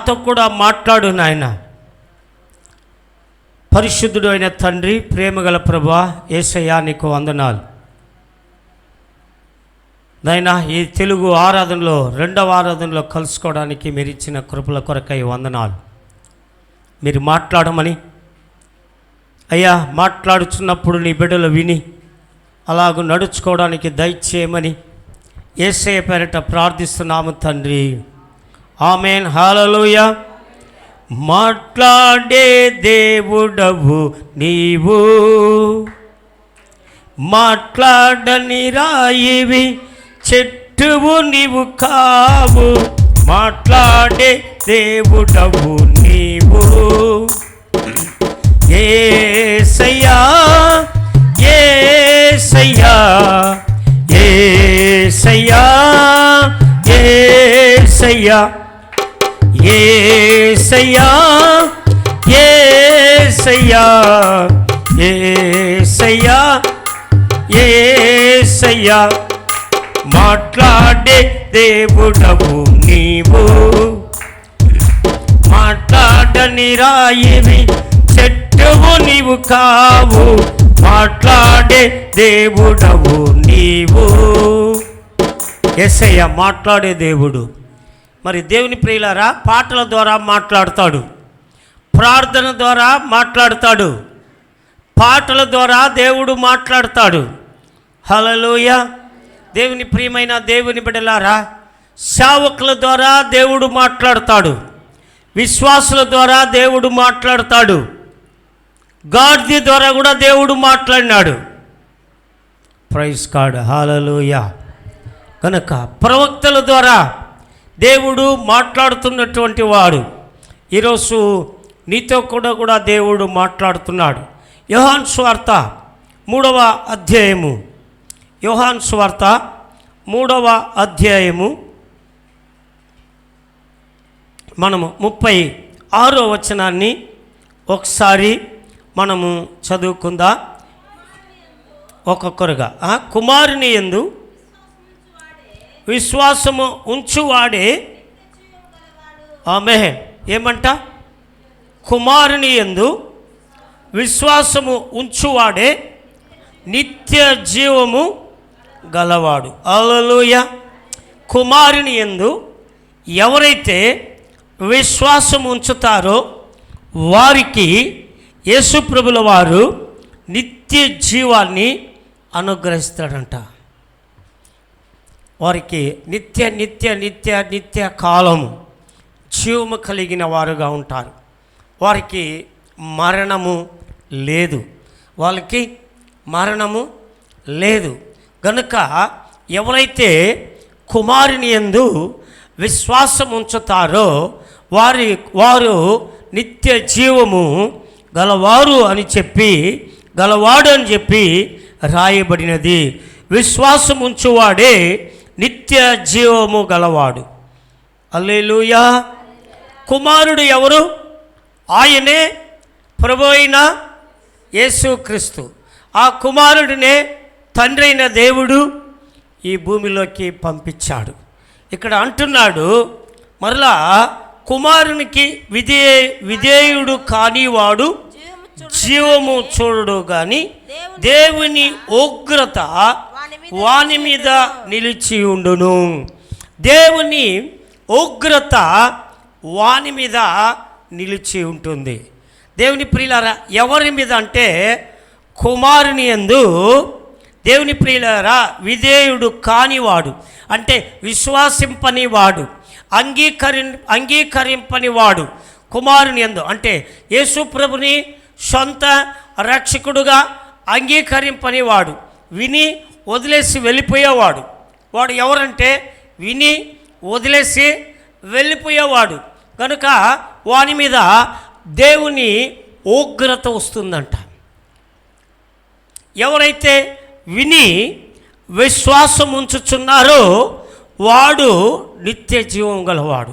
మాతో కూడా మాట్లాడు నాయన. పరిశుద్ధుడు అయిన తండ్రి, ప్రేమగల ప్రభువా, యేసయ్యా నీకు వందనాలు నాయనా. ఈ తెలుగు ఆరాధనలో, రెండవ ఆరాధనలో కలుసుకోవడానికి మీరు ఇచ్చిన కృపల కొరకై వందనాలు. మీరు మాట్లాడమని అయ్యా, మాట్లాడుచున్నప్పుడు నీ బిడ్డలు విని అలాగూ నడుచుకోవడానికి దయచేయమని యేసయ్య పేరిట ప్రార్థిస్తున్నాము తండ్రి. ఆమేన్. హల్లెలూయా. మాట్లాడే దేవుడవు నీవు, మాట్లాడని రాయివి చెట్టువు నీవు కావు. మాట్లాడే దేవుడవు నీవు. యేసయ్యా యేసయ్యా యేసయ్యా యేసయ్యా యేసయ్యా యేసయ్యా యేసయ్యా యేసయ్యా. మాట్లాడే దేవుడవు నీవు, మాట్లాడని రాయివి చెట్టువు నీవు కావు. మాట్లాడే దేవుడవు నీవు. యేసయ్య మాట్లాడే దేవుడు. మరి దేవుని ప్రియులారా, పాటల ద్వారా మాట్లాడతాడు, ప్రార్థన ద్వారా మాట్లాడతాడు, పాటల ద్వారా దేవుడు మాట్లాడతాడు. హల్లెలూయా. దేవుని ప్రియమైన దేవుని బిడ్డలారా, సేవకుల ద్వారా దేవుడు మాట్లాడతాడు, విశ్వాసుల ద్వారా దేవుడు మాట్లాడతాడు, గాడిద ద్వారా కూడా దేవుడు మాట్లాడినాడు. Praise God. హల్లెలూయా. కనుక ప్రవక్తల ద్వారా దేవుడు మాట్లాడుతున్నటువంటి వాడు. ఈరోజు నీతో కూడా దేవుడు మాట్లాడుతున్నాడు. యోహాను సువార్త 3వ అధ్యాయము, యోహాను సువార్త 3వ అధ్యాయము మనము 36వ వచనాన్ని ఒకసారి మనము చదువుకుందాం ఒక్కొక్కరుగా. కుమారుని యందు విశ్వాసము ఉంచువాడే, ఆమేన్. ఏమంట? కుమారుని యందు విశ్వాసము ఉంచువాడే నిత్య జీవము గలవాడు. హల్లెలూయా. కుమారుని యందు ఎవరైతే విశ్వాసం ఉంచుతారో వారికి యేసుప్రభుల వారు నిత్య జీవాన్ని అనుగ్రహిస్తాడంట. వారికి నిత్య నిత్య నిత్య నిత్య కాలము జీవము కలిగిన వారుగా ఉంటారు. వారికి మరణము లేదు, వాళ్ళకి మరణము లేదు. గనుక ఎవరైతే కుమారుని యందు విశ్వాసం ఉంచుతారో వారు నిత్య జీవము గలవారు అని చెప్పి, గలవాడు అని చెప్పి రాయబడినది. విశ్వాసం ఉంచువాడే నిత్య జీవము గలవాడు. హల్లెలూయా. కుమారుడు ఎవరు? ఆయనే ప్రభు అయిన యేసుక్రీస్తు. ఆ కుమారుడినే తండ్రి అయిన దేవుడు ఈ భూమిలోకి పంపించాడు. ఇక్కడ అంటున్నాడు మరలా, కుమారునికి విధేయుడు కానివాడు జీవము చూడడు గాని దేవుని ఉగ్రత వాని మీద నిలిచి ఉండును. దేవుని ఉగ్రత వాని మీద నిలిచి ఉంటుంది. దేవుని ప్రియులారా, ఎవరి మీద అంటే కుమారుని యందు, దేవుని ప్రియులారా, విధేయుడు కానివాడు అంటే విశ్వాసింపని వాడు, అంగీకరింపని వాడు కుమారుని యందు అంటే యేసు ప్రభుని సొంత రక్షకుడుగా అంగీకరింపని వాడు, విని వదిలేసి వెళ్ళిపోయేవాడు. వాడు ఎవరంటే విని వదిలేసి వెళ్ళిపోయేవాడు. కనుక వాని మీద దేవుని ఉగ్రత వస్తుందంట. ఎవరైతే విని విశ్వాసం ఉంచుచున్నారో వాడు నిత్య జీవం గలవాడు.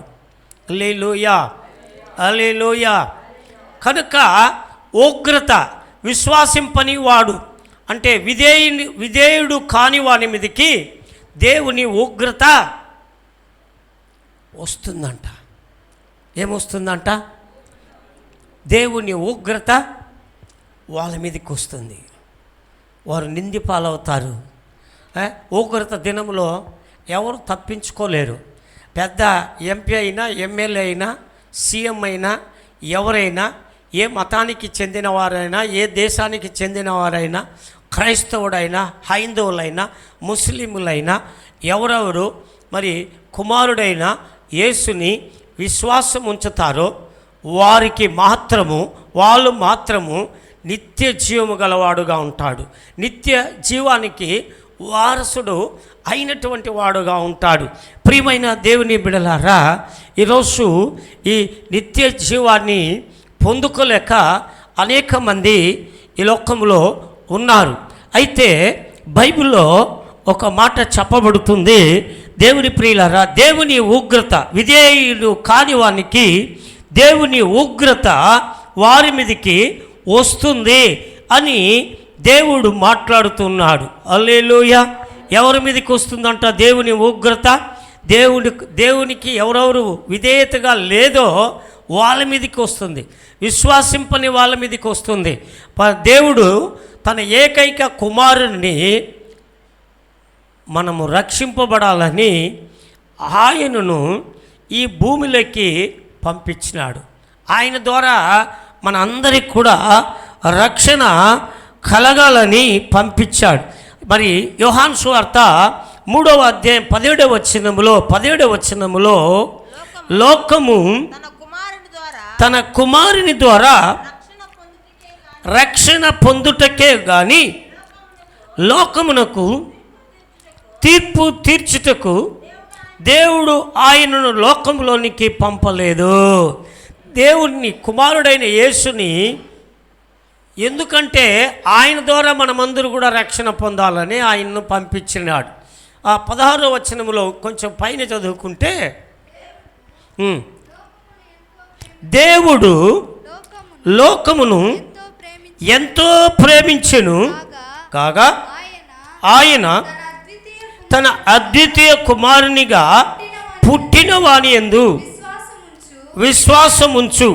హల్లెలూయా, హల్లెలూయా. కనుక ఉగ్రత, విశ్వాసింపని వాడు అంటే విధేయుడు కాని వాని మీదకి దేవుని ఉగ్రత వస్తుందంట. ఏమొస్తుందంట? దేవుని ఉగ్రత వాళ్ళ మీదకి వస్తుంది. వారు నింది పాలవుతారు. ఉగ్రత దినంలో ఎవరు తప్పించుకోలేరు. పెద్ద ఎంపీ అయినా, ఎమ్మెల్యే అయినా, సీఎం అయినా, ఎవరైనా, ఏ మతానికి చెందినవారైనా, ఏ దేశానికి చెందినవారైనా, క్రైస్తవుడైనా, హైందవులైనా, ముస్లింలైనా, ఎవరెవరు మరి కుమారుడైన యేసుని విశ్వాసం ఉంచుతారో వాళ్ళు మాత్రము నిత్య జీవము గలవాడుగా ఉంటాడు. నిత్య జీవానికి వారసుడు అయినటువంటి వాడుగా ఉంటాడు. ప్రియమైన దేవుని బిడలారా, ఈరోజు ఈ నిత్య జీవాన్ని పొందుకోలేక అనేక మంది ఈ లోకంలో ఉన్నారు. అయితే బైబిల్లో ఒక మాట చెప్పబడుతుంది. దేవుని ప్రియులారా, దేవుని ఉగ్రత, విధేయుడు కాని వానికి దేవుని ఉగ్రత వారి మీదకి వస్తుంది అని దేవుడు మాట్లాడుతున్నాడు. హల్లెలూయా. ఎవరి మీదకి వస్తుందంట దేవుని ఉగ్రత? దేవునికి ఎవరెవరు విధేయతగా లేదో వాళ్ళ మీదకి వస్తుంది. విశ్వాసింపని వాళ్ళ మీదకి వస్తుంది. దేవుడు తన ఏకైక కుమారుని మనము రక్షింపబడాలని ఆయనను ఈ భూమిలోకి పంపించినాడు. ఆయన ద్వారా మన అందరికి కూడా రక్షణ కలగాలని పంపించాడు. మరి యోహాను సువార్త 3వ అధ్యాయం 17వ వచనములో లోకము తన కుమారుని ద్వారా రక్షణ పొందుటకే గాని లోకమునకు తీర్పు తీర్చుటకు దేవుడు ఆయనను లోకంలోనికి పంపలేదు. దేవుని కుమారుడైన యేసుని ఎందుకంటే ఆయన ద్వారా మనమందరూ కూడా రక్షణ పొందాలని ఆయన్ను పంపించినాడు. ఆ 16వ వచనములో కొంచెం పైన చదువుకుంటే, దేవుడు లోకమును ఎంతో ప్రేమించెను కాగా ఆయన తన అద్వితీయ కుమారునిగా పుట్టిన వాని యందు విశ్వాసముంచు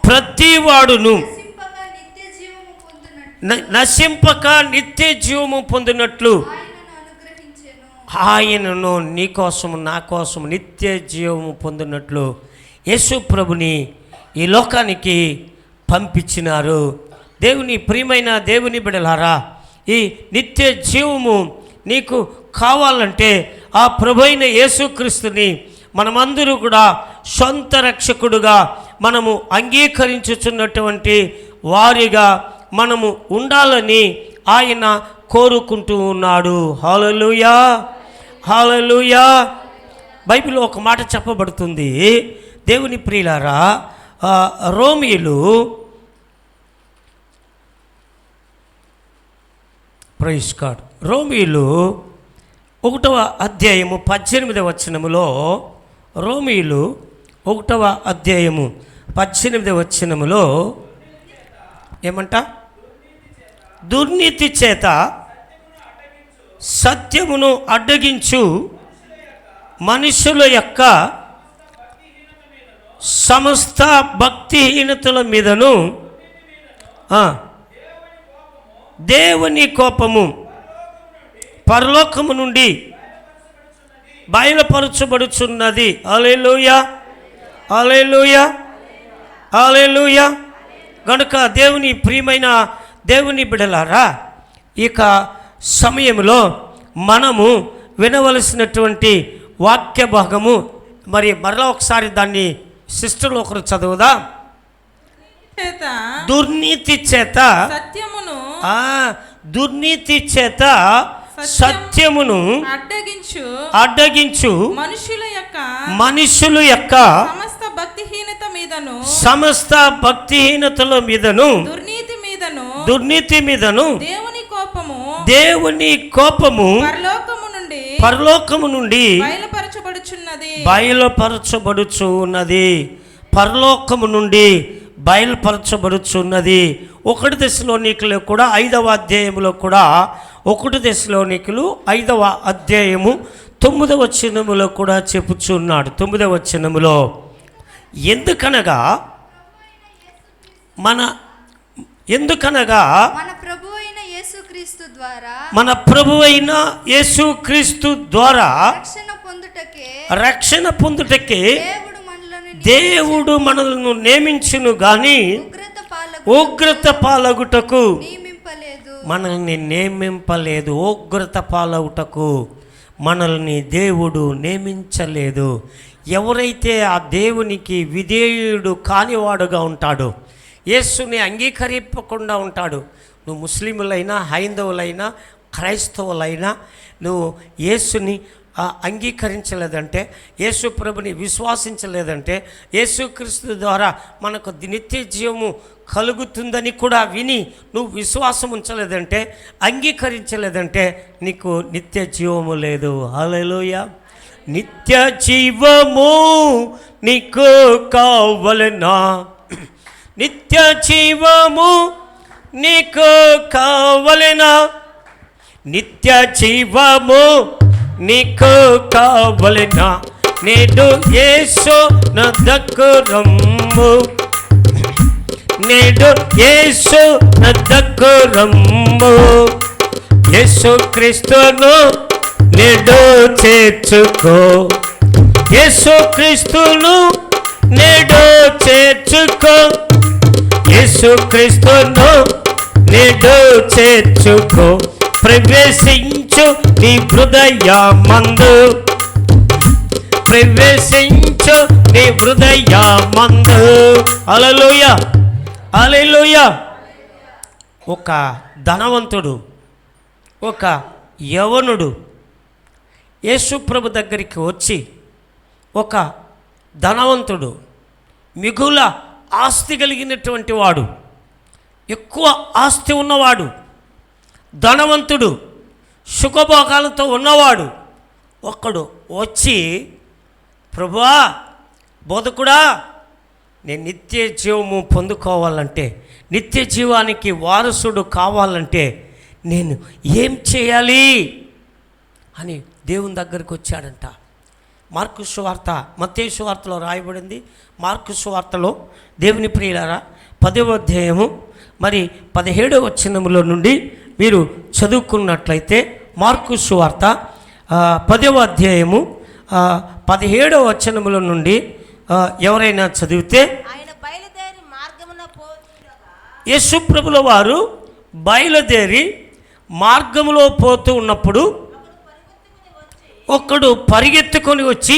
ప్రతివాడును నశింపక నిత్య జీవము పొందినట్లు ఆయనను నీ కోసము నా కోసము నిత్య జీవము పొందినట్లు యేసు ప్రభుని ఈ లోకానికి పంపించినారు. దేవుని ప్రియమైన దేవుని బిడ్డలారా, ఈ నిత్య జీవము నీకు కావాలంటే ఆ ప్రభువైన యేసుక్రీస్తుని మనమందరూ కూడా సొంత రక్షకుడుగా మనము అంగీకరించుచున్నటువంటి వారిగా మనము ఉండాలని ఆయన కోరుకుంటూ ఉన్నాడు. హల్లెలూయా, హల్లెలూయా. బైబిల్లో ఒక మాట చెప్పబడుతుంది. దేవుని ప్రియులారా, రోమీయులు ప్రైజ్ గాడ్, రోమీయులు 1వ అధ్యాయము 18వ వచనములో, రోమీయులు 1వ అధ్యాయము 18వ వచనములో ఏమంట? దుర్నీతి చేత సత్యమును అడ్డగించు మనుషుల యొక్క సమస్త భక్తిహీనతల మీదను దేవుని కోపము పరలోకము నుండి బయలుపరచబడుచున్నది. హల్లెలూయా, హల్లెలూయా, హల్లెలూయా. కనుక దేవుని ప్రియమైన దేవుని బిడ్డలారా, ఇక సమయంలో మనము వినవలసినటువంటి వాక్య భాగము మరలా ఒకసారి దాన్ని సిస్టర్లు ఒకరు చదువుదా. దుర్నీతి చేత సత్యమును, దుర్నీతి చేత సత్యమును అడ్డగించు మనుషుల యొక్క సమస్త భక్తిహీనతల మీదను దుర్నీతి మీదను దేవుని కోపము పరలోకము నుండి బయలుపరచబడుచున్నది. పరలోకము నుండి బయలుపరచబడుచున్నది. 1 దశలోనికలో కూడా 5వ అధ్యాయంలో కూడా 1 దశలోనికలు 5వ అధ్యాయము 9వ వచనములో కూడా చెప్పుచున్నాడు. 9వ వచనములో ఎందుకనగా మన ప్రభు అయిన యేసుక్రీస్తు ద్వారా రక్షణ పొందుటకే దేవుడు మనలను నియమించును గాని ఉగ్రత పాలగుటకు మనల్ని నియమింపలేదు. ఉగ్రత పాలగుటకు మనల్ని దేవుడు నియమించలేదు. ఎవరైతే ఆ దేవునికి విధేయుడు కానివాడుగా ఉంటాడో, యేసుని అంగీకరింపకుండా ఉంటాడు, నువ్వు ముస్లిములైనా, హైందవులైనా, క్రైస్తవులైనా, నువ్వు యేసుని అంగీకరించలేదంటే, యేసు ప్రభుని విశ్వాసించలేదంటే, యేసుక్రీస్తు ద్వారా మనకు నిత్య జీవము కలుగుతుందని కూడా విని నువ్వు విశ్వాసం ఉంచలేదంటే, అంగీకరించలేదంటే నీకు నిత్య జీవము లేదు. హల్లెలూయా. నిత్య జీవము నీకు కావలెనా? నిత్య జీవము నీకు కావలెనా? నిత్య జీవము నీకు కావలెనా? నేడు యేసు నద్దకు రమ్ము, నేడు యేసు నద్దకు రమ్ము. యేసు క్రీస్తును నేడు చేర్చుకో, యేసు క్రీస్తును నేడు చేర్చుకో, యేసు క్రీస్తును నేడు చేర్చుకో. ప్రవేశించు నీ హృదయమందు, ప్రవేశించు నీ హృదయమందు. హల్లెలూయా, హల్లెలూయా. ఒక ధనవంతుడు, ఒక యవనుడు యేసు ప్రభు దగ్గరికి వచ్చి, ఒక ధనవంతుడు, మిగుల ఆస్తి కలిగినటువంటి వాడు, ఎక్కువ ఆస్తి ఉన్నవాడు, ధనవంతుడు, సుఖభోగాలతో ఉన్నవాడు ఒక్కడు వచ్చి, ప్రభువా, బోధకుడా, నేను నిత్య జీవము పొందుకోవాలంటే, నిత్య జీవానికి వారసుడు కావాలంటే నేను ఏం చేయాలి అని దేవుని దగ్గరికి వచ్చాడంట. మార్కు సువార్త, మత్తయి సువార్తలో రాయబడింది. మార్కు సువార్తలో దేవుని ప్రియులారా 10వ అధ్యాయము మరి 17వ వచనములో నుండి మీరు చదువుకున్నట్లయితే, మార్కు సువార్త 10వ అధ్యాయము 17వ వచనముల నుండి ఎవరైనా చదివితే, యేసు ప్రభుల వారు బయలుదేరి మార్గములో పోతూ ఉన్నప్పుడు ఒకడు పరిగెత్తుకొని వచ్చి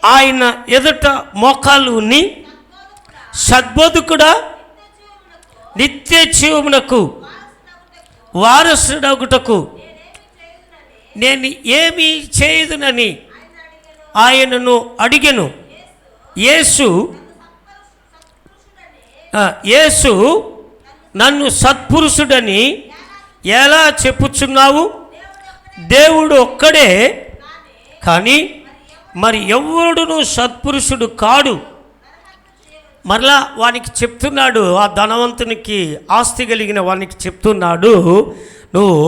ఆయన ఎదుట మోకాళ్ళు ఉన్ని, సద్బోధకుడా, నిత్య జీవమునకు వారసుడగుటకు నేను ఏమి చేయదునని ఆయనను అడిగెను. యేసు నన్ను సత్పురుషుడని ఎలా చెప్పుచున్నావు? దేవుడు ఒక్కడే కానీ మరి ఎవడును సత్పురుషుడు కాడు. మరలా వానికి చెప్తున్నాడు, ఆ ధనవంతునికి, ఆస్తి కలిగిన వానికి చెప్తున్నాడు, నువ్వు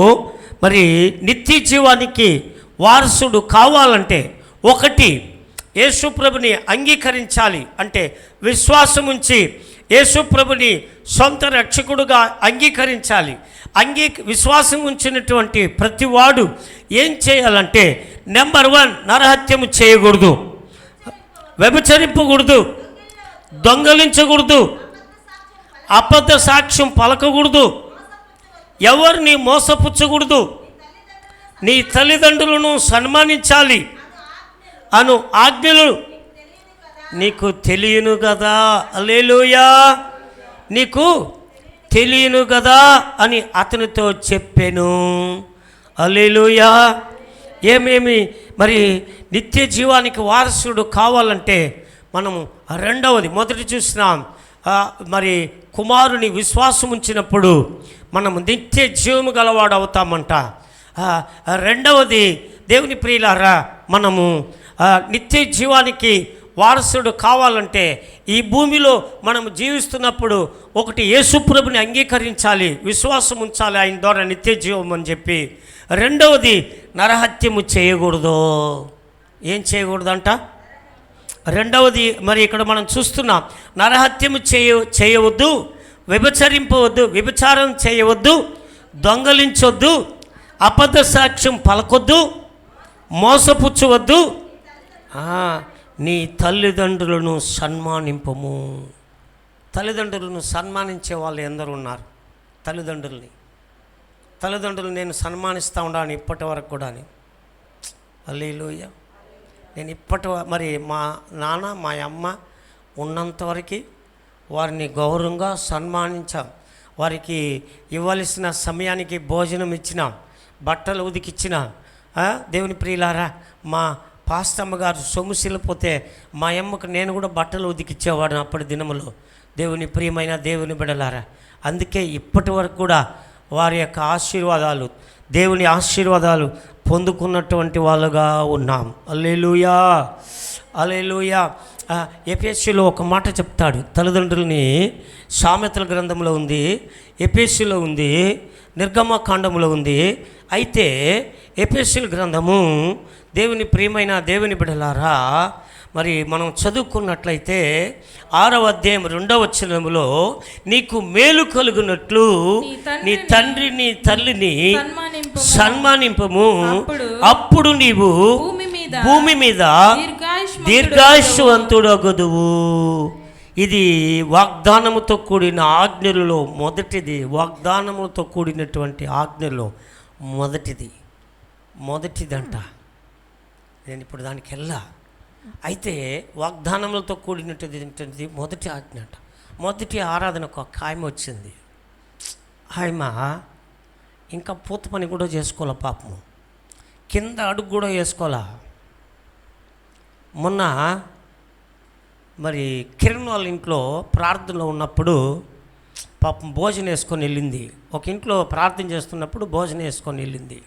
మరి నిత్య జీవానికి వారసుడు కావాలంటే ఒకటి యేసుప్రభుని అంగీకరించాలి. అంటే విశ్వాసం ఉంచి యేసుప్రభుని సొంత రక్షకుడుగా అంగీకరించాలి. విశ్వాసం ఉంచినటువంటి ప్రతివాడు ఏం చేయాలంటే, నెంబర్ 1, నరహత్యము చేయకూడదు, వ్యభిచరింపకూడదు, దొంగలించకూడదు, అబద్ధ సాక్ష్యం పలకకూడదు, ఎవరిని మోసపుచ్చకూడదు, నీ తల్లిదండ్రులను సన్మానించాలి అను ఆజ్ఞలు నీకు తెలియను కదా. హల్లెలూయా. నీకు తెలియను కదా అని అతనితో చెప్పాను. హల్లెలూయా. ఏమేమి మరి నిత్య జీవానికి వారసుడు కావాలంటే మనము రెండవది, మొదటి చూసినాం, మరి కుమారుని విశ్వాసం ఉంచినప్పుడు మనము నిత్య జీవము గలవాడు అవుతామంట. రెండవది, దేవుని ప్రియులారా, మనము నిత్య జీవానికి వారసుడు కావాలంటే ఈ భూమిలో మనం జీవిస్తున్నప్పుడు ఒకటి యేసుప్రభుని అంగీకరించాలి, విశ్వాసం ఉంచాలి ఆయన ద్వారా నిత్య జీవం అని చెప్పి. రెండవది, నరహత్యము చేయకూడదు. ఏం చేయకూడదంట? రెండవది మరి ఇక్కడ మనం చూస్తున్నాం, నరహత్యము చేయవద్దు, వ్యభిచరింపవద్దు, వ్యభిచారం చేయవద్దు, దొంగలించొద్దు, అబద్ధ సాక్ష్యం పలకొద్దు, మోసపుచ్చవద్దు, నీ తల్లిదండ్రులను సన్మానింపము. తల్లిదండ్రులను సన్మానించే వాళ్ళు ఎందరు ఉన్నారు? తల్లిదండ్రులు నేను సన్మానిస్తూ ఉండాను ఇప్పటి వరకు కూడా. హల్లెలూయా. నేను మరి మా నాన్న మా అమ్మ ఉన్నంతవరకు వారిని గౌరవంగా సన్మానించాం. వారికి ఇవ్వాల్సిన సమయానికి భోజనం ఇచ్చినాం, బట్టలు ఉతికిచ్చినాం. దేవుని ప్రియులారా, మా పాస్తమ్మ గారు సొమ్ముసిల్లిపోతే మా అమ్మకు నేను కూడా బట్టలు ఉతికిచ్చేవాడిని అప్పటి దినములో. దేవుని ప్రియమైన దేవుని బిడ్డలారా, అందుకే ఇప్పటి వరకు కూడా వారి యొక్క ఆశీర్వాదాలు, దేవుని ఆశీర్వాదాలు పొందుకున్నటువంటి వాళ్ళుగా ఉన్నాం. హల్లెలూయా, హల్లెలూయా. ఎఫెసీలో ఒక మాట చెప్తాడు తల్లిదండ్రులని. సామెతల గ్రంథంలో ఉంది, ఎఫెసీలో ఉంది, నిర్గమకాండంలో ఉంది. అయితే ఎఫెసీ గ్రంథము, దేవుని ప్రియమైన దేవుని బిడ్డలారా, మరి మనం చదువుకున్నట్లయితే 6వ అధ్యాయం 2వ వచనములో, నీకు మేలు కలుగునట్లు నీ తండ్రి నీ తల్లిని సన్మానింపము, అప్పుడు నీవు భూమి మీద దీర్ఘాయుష్వంతుడగుదువు. ఇది వాగ్దానముతో కూడిన ఆజ్ఞలలో మొదటిది. వాగ్దానముతో కూడినటువంటి ఆజ్ఞలో మొదటిదంట. నేను ఇప్పుడు దానికి వెళ్ళా. అయితే వాగ్దానములతో కూడినటువంటి మొదటి ఆజ్ఞ అంట. మొదటి ఆరాధనకు ఒక ఆయమ వచ్చింది. ఆయమ ఇంకా పూత పని కూడా చేసుకోలే పాపము, కింద అడుగు కూడా వేసుకోలే. మొన్న మరి కిరణ్ వాళ్ళ ఇంట్లో ప్రార్థనలో ఉన్నప్పుడు పాపం భోజనం వేసుకొని వెళ్ళింది. ఒక ఇంట్లో ప్రార్థన చేస్తున్నప్పుడు భోజనం వేసుకొని వెళ్ళింది.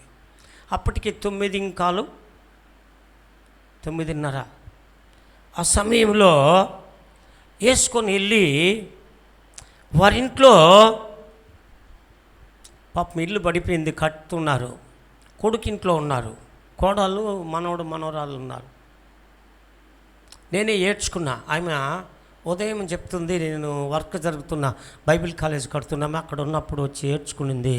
అప్పటికి 9:30 ఆ సమయంలో వేసుకొని వెళ్ళి వారింట్లో పాపం ఇల్లు పడిపోయింది, కట్టుతున్నారు. కొడుకింట్లో ఉన్నారు, కోడళ్ళు మనవరాలు ఉన్నారు. నేనే ఏడ్చుకున్నా. ఆమె ఉదయం చెప్తుంది, నేను వర్క్ జరుగుతున్నా, బైబిల్ కాలేజ్ కడుతున్నాము, అక్కడ ఉన్నప్పుడు వచ్చి ఏడ్చుకునింది.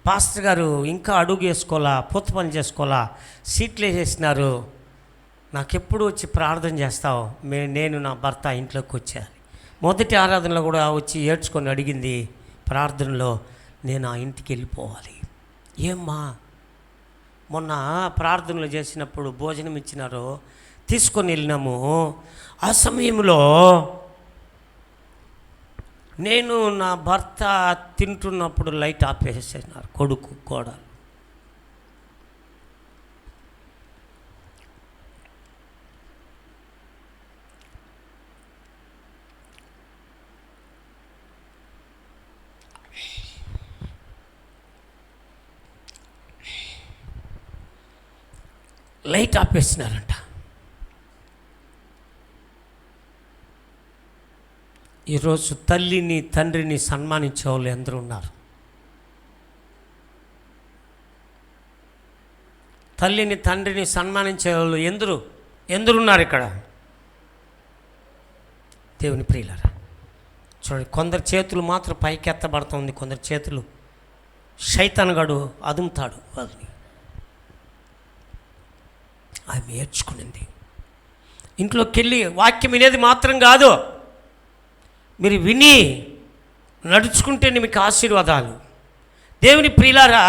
పాస్టర్ గారు ఇంకా అడుగు వేసుకోవాలా, పూత పని చేసుకోవాలా, సీట్లు వేసేసినారు, నాకెప్పుడు వచ్చి ప్రార్థన చేస్తావు? నేను నా భర్త ఇంట్లోకి వచ్చా. మొదటి ఆరాధనలో కూడా వచ్చి ఏడ్చుకొని అడిగింది ప్రార్థనలో, నేను ఆ ఇంటికి వెళ్ళిపోవాలి. ఏమ్మా, మొన్న ప్రార్థనలు చేసినప్పుడు భోజనం ఇచ్చినారో తీసుకొని వెళ్ళినాము, ఆ సమయంలో నేను నా భర్త తింటున్నప్పుడు లైట్ ఆపేసేసినారు కొడుకు కోడలు. లైట్ ఆపేసినారంట. ఈరోజు తల్లిని తండ్రిని సన్మానించే వాళ్ళు ఎందరూ ఉన్నారు? తల్లిని తండ్రిని సన్మానించే వాళ్ళు ఎందరున్నారు ఇక్కడ? దేవుని ప్రియులారా, చూడండి, కొందరు చేతులు మాత్రం పైకి ఎత్తబడుతుంది, కొందరు చేతులు శైతానుగాడు అదుముతాడు వాళ్ళని. ఆమె నేర్చుకునింది. ఇంట్లోకి వెళ్ళి వాక్యం వినేది మాత్రం కాదు, మీరు విని నడుచుకుంటేనే మీకు ఆశీర్వాదాలు. దేవుని ప్రియులారా,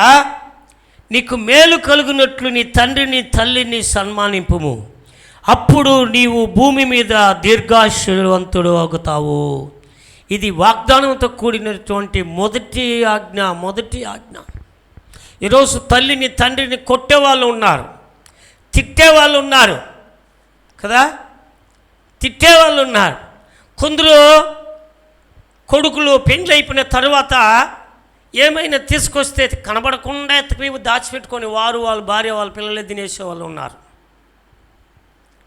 నీకు మేలు కలుగునట్లు నీ తండ్రిని తల్లిని సన్మానింపుము, అప్పుడు నీవు భూమి మీద దీర్ఘాయుష్వంతుడు అవుతావు. ఇది వాగ్దానంతో కూడినటువంటి మొదటి ఆజ్ఞ. ఈరోజు తల్లిని తండ్రిని కొట్టేవాళ్ళు ఉన్నారు, తిట్టేవాళ్ళు ఉన్నారు కదా, తిట్టేవాళ్ళు ఉన్నారు. కొందరు కొడుకులు పెండ్లి అయిపోయిన తర్వాత ఏమైనా తీసుకొస్తే కనబడకుండా ఎత్తుకు దాచిపెట్టుకొని వాళ్ళ భార్య వాళ్ళ పిల్లలే తినేసే వాళ్ళు ఉన్నారు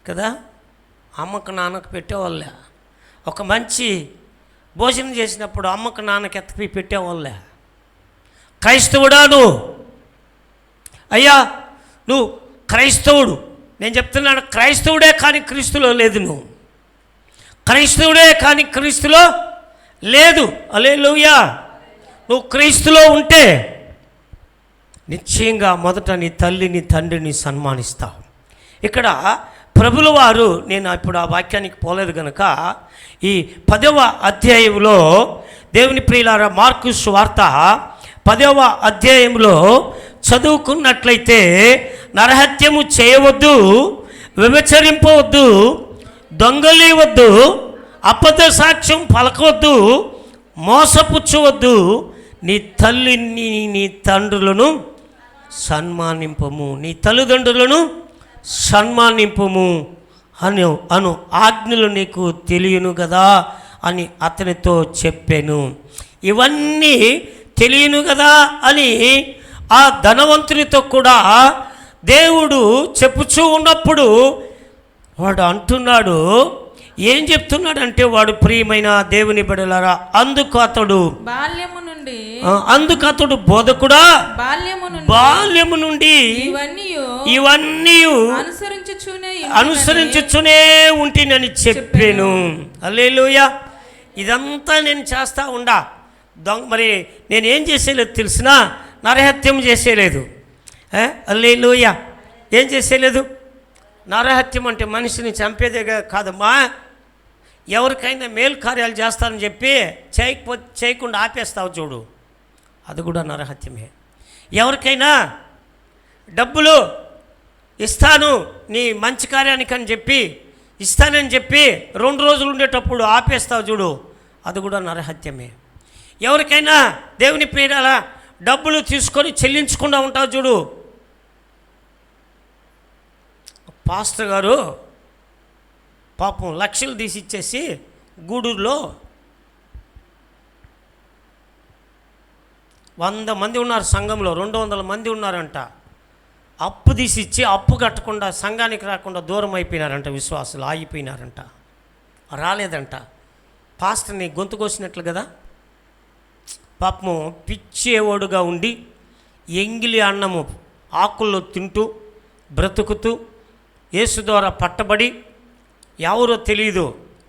కదా. అమ్మకు నాన్నకు పెట్టేవాళ్ళే. ఒక మంచి భోజనం చేసినప్పుడు అమ్మకు నాన్నకి ఎత్తుకు పెట్టేవాళ్ళే. క్రైస్తవుడా నువ్వు? అయ్యా నువ్వు క్రైస్తవుడు, నేను చెప్తున్నాను, క్రైస్తవుడే కానీ క్రీస్తులో లేదు నువ్వు. క్రైస్తవుడే కానీ క్రీస్తులో లేదు. హల్లెలూయా. నువ్వు క్రీస్తులో ఉంటే నిశ్చయంగా మొదట నీ తల్లిని తండ్రిని సన్మానిస్తావు. ఇక్కడ ప్రభుల వారు, నేను ఇప్పుడు ఆ వాక్యానికి పోలేదు కనుక ఈ 10వ అధ్యాయంలో దేవుని ప్రియులారా మార్కు సువార్త 10వ అధ్యాయంలో చదువుకున్నట్లయితే నరహత్యము చేయవద్దు, వ్యభిచరింపవద్దు, దొంగలీవద్దు, అబద్ధ సాక్ష్యం పలకవద్దు, మోసపుచ్చవద్దు, నీ తల్లిని నీ తండ్రులను సన్మానింపము, నీ తల్లిదండ్రులను సన్మానింపము అను ఆజ్ఞలు నీకు తెలియను కదా అని అతనితో చెప్పాను. ఇవన్నీ తెలియను కదా అని ఆ ధనవంతునితో కూడా దేవుడు చెప్పుచూ ఉన్నప్పుడు వాడు అంటున్నాడు. ఏం చెప్తున్నాడంటే, వాడు ప్రియమైన దేవుని బిడ్డలారా, అందుకు అతడు బోధకుడా బాల్యము నుండి ఇవన్నీ అనుసరించుచునే ఉంటినని చెప్పాను. హల్లెలూయా. ఇదంతా నేను చేస్తా ఉండా. మరి నేనేం చేసేలేదు తెలిసినా, నరహత్యం చేసేలేదు. హల్లెలూయా. ఏం చేసేలేదు? నరహత్యం అంటే మనిషిని చంపేదే కాదమ్మా. ఎవరికైనా మేలు కార్యాలు చేస్తానని చెప్పి చేయకుండా ఆపేస్తావు చూడు, అది కూడా నరహత్యమే. ఎవరికైనా డబ్బులు ఇస్తాను నీ మంచి కార్యానికి అని చెప్పి ఇస్తానని చెప్పి 2 రోజులు ఉండేటప్పుడు ఆపేస్తావు చూడు, అది కూడా నరహత్యమే. ఎవరికైనా దేవుని పేరాల డబ్బులు తీసుకొని చెల్లించకుండా ఉంటావు చూడు. పాస్టర్ గారు పాపం లక్షలు తీసి ఇచ్చేసి గూడూరులో 100 మంది ఉన్నారు సంఘంలో, 200 మంది ఉన్నారంట. అప్పు తీసి ఇచ్చి అప్పు కట్టకుండా సంఘానికి రాకుండా దూరం అయిపోయినారంట. విశ్వాసులు ఆగిపోయినారంట, రాలేదంట. పాస్టర్ని గొంతు కోసినట్లు కదా. పాపము పిచ్చేవాడుగా ఉండి ఎంగిలి అన్నము ఆకుల్లో తింటూ బ్రతుకుతూ యేసు ద్వారా పట్టబడి, ఎవరో తెలియదు,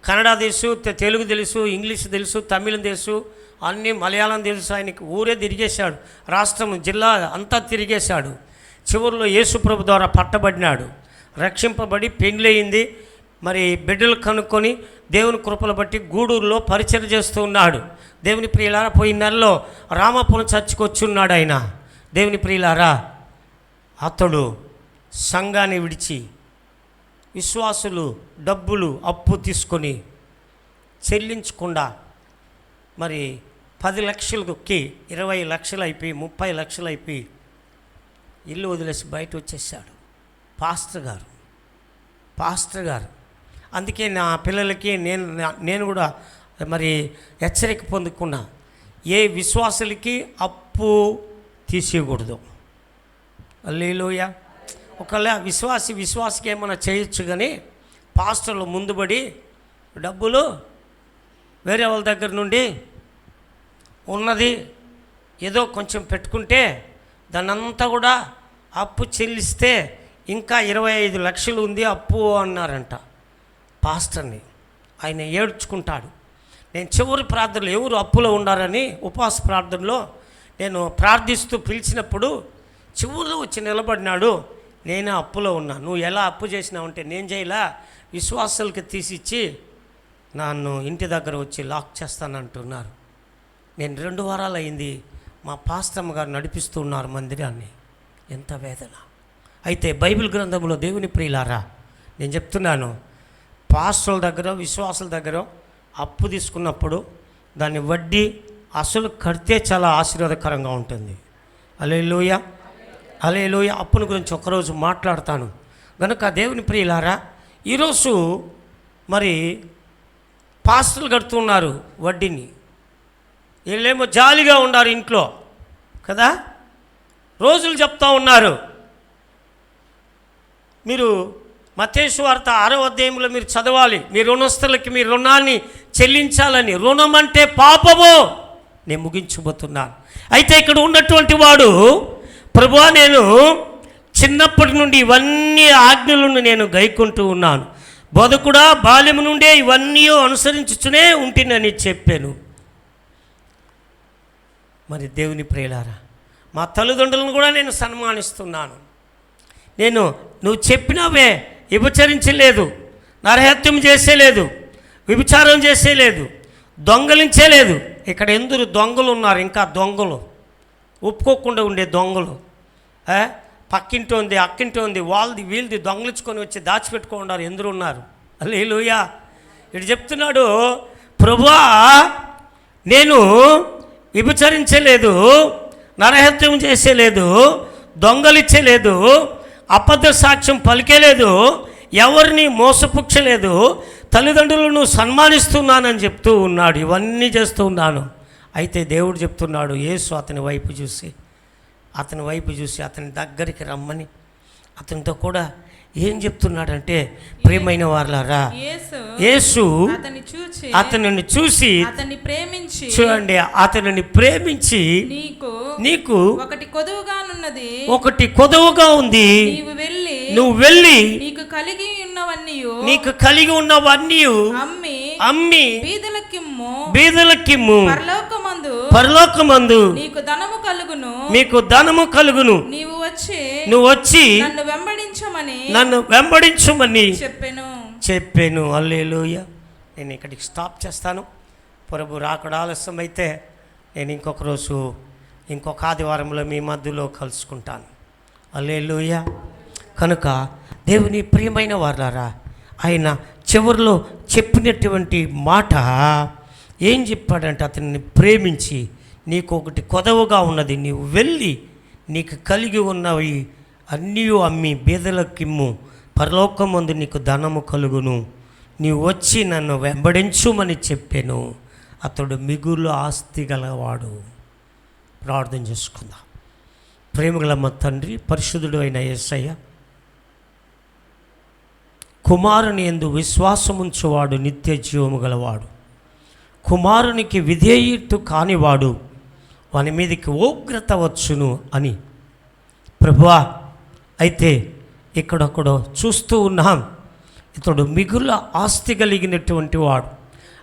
కన్నడ తెలుసు, తెలుగు తెలుసు, ఇంగ్లీష్ తెలుసు, తమిళం తెలుసు, అన్నీ మలయాళం తెలుసు. ఆయనకి ఊరే తిరిగేశాడు, రాష్ట్రం జిల్లా అంతా తిరిగేశాడు. చివరిలో యేసుప్రభు ద్వారా పట్టబడినాడు, రక్షింపబడి పెండ్లయింది. మరి బిడ్డలు కనుక్కొని దేవుని కృపలు బట్టి గూడూరులో పరిచయం చేస్తూ ఉన్నాడు. దేవుని ప్రియులారా, పోయిన నెలలో రామాపురం చర్చికి వచ్చి ఉన్నాడు ఆయన. దేవుని ప్రియులారా, అతడు సంఘాన్ని విడిచి విశ్వాసులు డబ్బులు అప్పు తీసుకొని చెల్లించకుండా మరి 10 లక్షలకి 20 లక్షలు అయిపోయి 30 లక్షలు అయిపోయి ఇల్లు వదిలేసి బయట వచ్చేసాడు పాస్టర్ గారు. అందుకే నా పిల్లలకి నేను కూడా మరి హెచ్చరిక పొందుకున్నా, ఏ విశ్వాసులకి అప్పు తీసేయకూడదు. హల్లెలూయా. ఒకవేళ విశ్వాసికి ఏమైనా చేయొచ్చు, కానీ పాస్టర్లు ముందుబడి డబ్బులు వేరే వాళ్ళ దగ్గర నుండి ఉన్నది ఏదో కొంచెం పెట్టుకుంటే దాన్నంతా కూడా అప్పు చెల్లిస్తే ఇంకా 25 లక్షలు ఉంది అప్పు అన్నారంట పాస్టర్ని. ఆయన ఏడ్చుకుంటాడు. నేను చివరి ప్రార్థనలో ఎవరు అప్పులో ఉన్నారని ఉపవాస ప్రార్థనలో నేను ప్రార్థిస్తూ పిలిచినప్పుడు చివరిలో వచ్చి నిలబడినాడు. నేనే అప్పులో ఉన్నా, నువ్వు ఎలా అప్పు చేసినావంటే, నేను చేయలా, విశ్వాసాలకి తీసిచ్చి నన్ను ఇంటి దగ్గర వచ్చి లాక్ చేస్తానంటున్నారు. నేను 2 వారాలు అయింది, మా పాస్టమ్మ గారు నడిపిస్తూ ఉన్నారు మందిరాన్ని. ఎంత వేదన. అయితే బైబిల్ గ్రంథంలో దేవుని ప్రియులారా, నేను చెప్తున్నాను, పాస్టర్ల దగ్గర విశ్వాసుల దగ్గర అప్పు తీసుకున్నప్పుడు దాన్ని వడ్డీ అసలు కడితే చాలా ఆశీర్వాదకరంగా ఉంటుంది. హల్లెలూయా. హల్లెలూయా. అప్పుని గురించి ఒకరోజు మాట్లాడతాను కనుక దేవుని ప్రియులారా, ఈరోజు మరి పాస్టర్లు కడుతున్నారు వడ్డీని. వీళ్ళేమో జాలీగా ఉన్నారు ఇంట్లో కదా, రోజులు చెప్తా ఉన్నారు. మీరు మత్తయి సువార్త 6వ అధ్యాయంలో మీరు చదవాలి, మీ రుణస్తులకి మీ రుణాన్ని చెల్లించాలని. రుణం అంటే పాపము. నేను ముగించబోతున్నాను. అయితే ఇక్కడ ఉన్నటువంటి వాడు, ప్రభువా నేను చిన్నప్పటి నుండి ఇవన్నీ ఆజ్ఞలను నేను గైకుంటూ ఉన్నాను, బోధకుడా, బాల్యము నుండే ఇవన్నీ అనుసరించుచునే ఉంటినని చెప్పాను. మరి దేవుని ప్రియులారా, మా తల్లిదండ్రులను కూడా నేను సన్మానిస్తున్నాను. నువ్వు చెప్పినవే, వ్యభిచరించలేదు, నరహత్యం చేసేలేదు, వ్యభిచారం చేసేలేదు, దొంగలించేలేదు. ఇక్కడ ఎందరు దొంగలు ఉన్నారు, ఇంకా దొంగలు, ఒప్పుకోకుండా ఉండే దొంగలు. పక్కింటి ఉంది, అక్కింటి ఉంది, వాళ్ళది వీళ్ళది దొంగలించుకొని వచ్చి దాచిపెట్టుకున్నారు, ఎందరు ఉన్నారు. హల్లెలూయా. ఇటు చెప్తున్నాడు, ప్రభువా నేను వ్యభిచరించలేదు, నరహత్యం చేసేలేదు, దొంగలిచ్చలేదు, అబద్ధ సాక్ష్యం పలికేలేదు, ఎవరిని మోసపుచ్చలేదు, తల్లిదండ్రులను సన్మానిస్తున్నానని చెప్తూ ఉన్నాడు. ఇవన్నీ చేస్తూ ఉన్నాను. అయితే దేవుడు చెప్తున్నాడు, యేసు అతని వైపు చూసి అతని దగ్గరికి రమ్మని అతనితో కూడా ఏం చెప్తున్నాడంటే, ప్రియమైన వారలారా, యేసు అతనిని చూసి చూడండి, అతనిని ప్రేమించి నీకు ఒకటి కొదువుగా ఉంది, నువ్వు వెళ్ళి నీకు కలిగి ఉన్నవన్నీ అమ్మి బీదలకిమ్ము, పరలోకమందు మీకు ధనము కలుగును, నువ్వు వచ్చి నన్ను వెంబడించమని చెప్పాను. హల్లెలూయా. నేను ఇక్కడికి స్టాప్ చేస్తాను. ప్రభు రాకడ ఆలస్యం అయితే నేను ఇంకొక ఆదివారంలో మీ మధ్యలో కలుసుకుంటాను. హల్లెలూయా. కనుక దేవుని ప్రియమైన వారలారా, ఆయన చివరిలో చెప్పినటువంటి మాట ఏం చెప్పాడంటే, అతన్ని ప్రేమించి నీకు ఒకటి కొదవగా ఉన్నది, నీవు వెళ్ళి నీకు కలిగి ఉన్నవి అన్నీ అమ్మి బీదలకిమ్ము, పరలోకమందు నీకు ధనము కలుగును, నీవు వచ్చి నన్ను వెంబడించుమని చెప్పాను. అతడు మిగులు ఆస్తి గలవాడు. ప్రార్థన చేసుకుందాం. ప్రేమగల మా తండ్రి, పరిశుద్ధుడు అయిన యేసయ్య, కుమారుని యందు విశ్వాసముంచువాడు నిత్య జీవము గలవాడు, కుమారునికి విధేయుడు కానివాడు వాని మీదకి ఉగ్రత వచ్చును అని. ప్రభువా, అయితే ఇక్కడొక్కడో చూస్తూ ఉన్నాం, ఇతడు మిగుల ఆస్తి కలిగినటువంటి వాడు.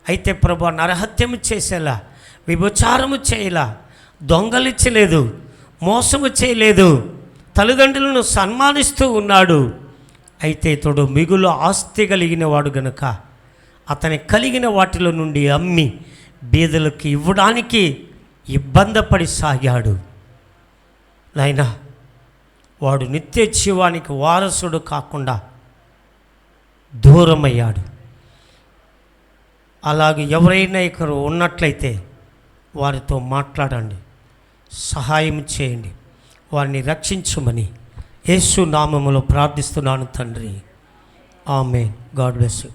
అయితే ప్రభు నరహత్యము చేసేలా, వ్యభిచారము చేయలా, దొంగలిచ్చలేదు, మోసము చేయలేదు, తల్లిదండ్రులను సన్మానిస్తూ ఉన్నాడు. అయితే ఇతడు మిగులు ఆస్తి కలిగిన వాడు గనుక అతని కలిగిన వాటిలో నుండి అమ్మి బీదలకు ఇవ్వడానికి ఇబ్బంది సాగాడు. నాయనా, వాడు నిత్య జీవానికి వారసుడు కాకుండా దూరమయ్యాడు. అలాగే ఎవరైనా ఇక్కడ ఉన్నట్లయితే వారితో మాట్లాడండి, సహాయం చేయండి, వారిని రక్షించమని యేసు నామములో ప్రార్థిస్తున్నాను తండ్రి. ఆమేన్. God bless you.